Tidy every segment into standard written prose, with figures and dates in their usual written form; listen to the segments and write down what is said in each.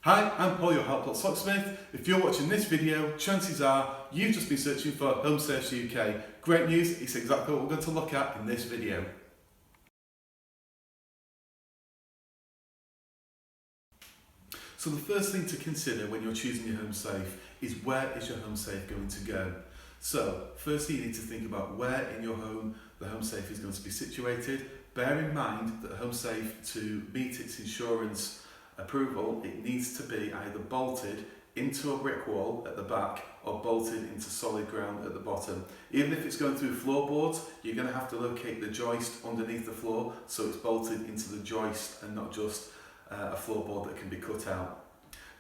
Hi, I'm Paul, your Helplot's Locksmith. If you're watching this video, chances are you've just been searching for Home Safes UK. Great news, it's exactly what we're going to look at in this video. So the first thing to consider when you're choosing your home safe is where is your home safe going to go? So firstly you need to think about where in your home the home safe is going to be situated. Bear in mind that a home safe, to meet its insurance approval, it needs to be either bolted into a brick wall at the back or bolted into solid ground at the bottom. Even if it's going through floorboards, you're going to have to locate the joist underneath the floor so it's bolted into the joist and not just a floorboard that can be cut out.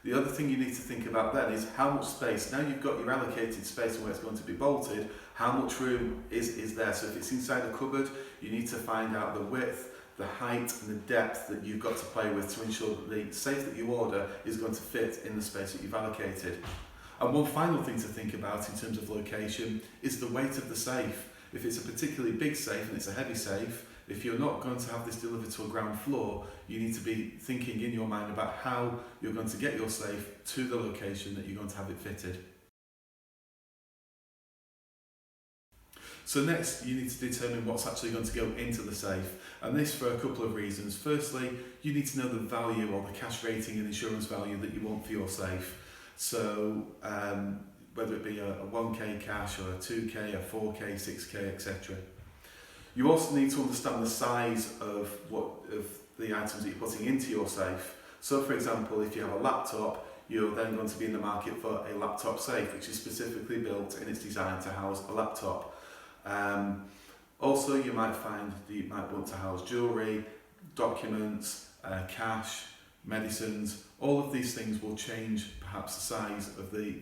The other thing you need to think about then is how much space. Now you've got your allocated space and where it's going to be bolted, how much room is there? So if it's inside a cupboard, you need to find out the width, the height and the depth that you've got to play with to ensure that the safe that you order is going to fit in the space that you've allocated. And one final thing to think about in terms of location is the weight of the safe. If it's a particularly big safe and it's a heavy safe, if you're not going to have this delivered to a ground floor, you need to be thinking in your mind about how you're going to get your safe to the location that you're going to have it fitted. So next, you need to determine what's actually going to go into the safe, and this for a couple of reasons. Firstly, you need to know the value or the cash rating and insurance value that you want for your safe. So whether it be a 1k cash or a 2k, a 4k, 6k, etc. You also need to understand the size of the items that you're putting into your safe. So for example, if you have a laptop, you're then going to be in the market for a laptop safe, which is specifically built and it's designed to house a laptop. Also, you might find that you might want to house jewellery, documents, cash, medicines. All of these things will change perhaps the size of the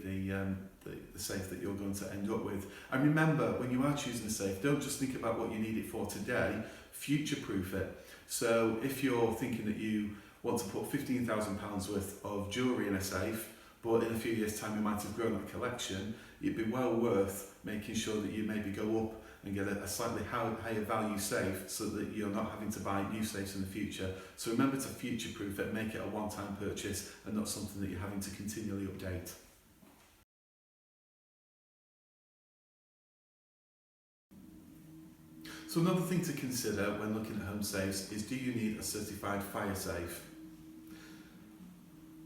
safe that you're going to end up with. And remember, when you are choosing a safe, don't just think about what you need it for today, future-proof it. So if you're thinking that you want to put £15,000 worth of jewellery in a safe, but in a few years' time you might have grown that collection, it'd be well worth making sure that you maybe go up and get a slightly higher value safe so that you're not having to buy new safes in the future. So remember to future-proof it, make it a one-time purchase and not something that you're having to continually update. So another thing to consider when looking at home safes is, do you need a certified fire safe?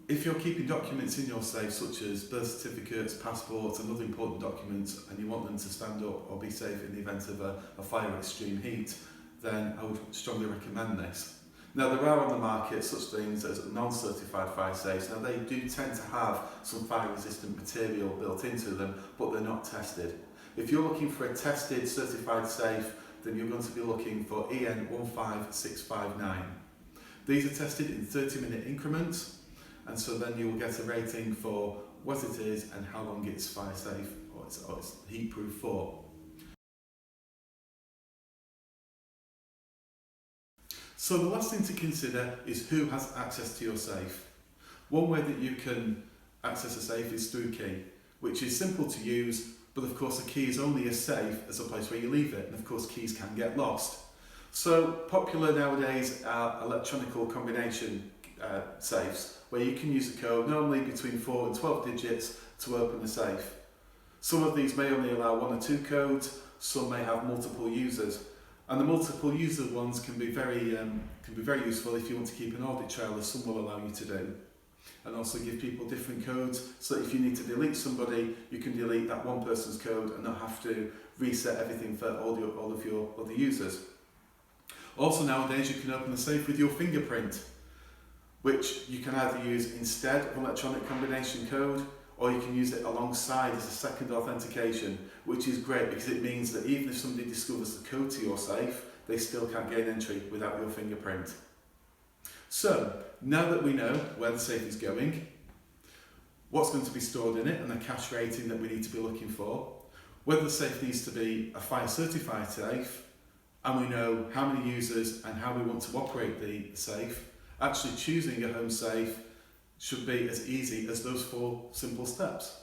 If you're keeping documents in your safe such as birth certificates, passports and other important documents, and you want them to stand up or be safe in the event of a fire or extreme heat, then I would strongly recommend this. Now there are on the market such things as non-certified fire safes. Now they do tend to have some fire resistant material built into them, but they're not tested. If you're looking for a tested certified safe, then you're going to be looking for EN 15659. These are tested in 30-minute increments, and so then you will get a rating for what it is and how long it's fire safe or it's heat proof for. So the last thing to consider is who has access to your safe. One way that you can access a safe is through key, which is simple to use, but of course a key is only as safe as a place where you leave it, and of course keys can get lost. So popular nowadays are electronical combination safes, where you can use a code normally between 4 and 12 digits to open the safe. Some of these may only allow 1 or 2 codes, some may have multiple users, and the multiple user ones can be very useful if you want to keep an audit trail, as some will allow you to do, and also give people different codes, so that if you need to delete somebody, you can delete that one person's code and not have to reset everything for all of your other users. Also nowadays you can open the safe with your fingerprint, which you can either use instead of electronic combination code, or you can use it alongside as a second authentication, which is great because it means that even if somebody discovers the code to your safe, they still can't gain entry without your fingerprint. So, now that we know where the safe is going, what's going to be stored in it and the cash rating that we need to be looking for, whether the safe needs to be a fire certified safe, and we know how many users and how we want to operate the safe, actually choosing a home safe should be as easy as those 4 simple steps.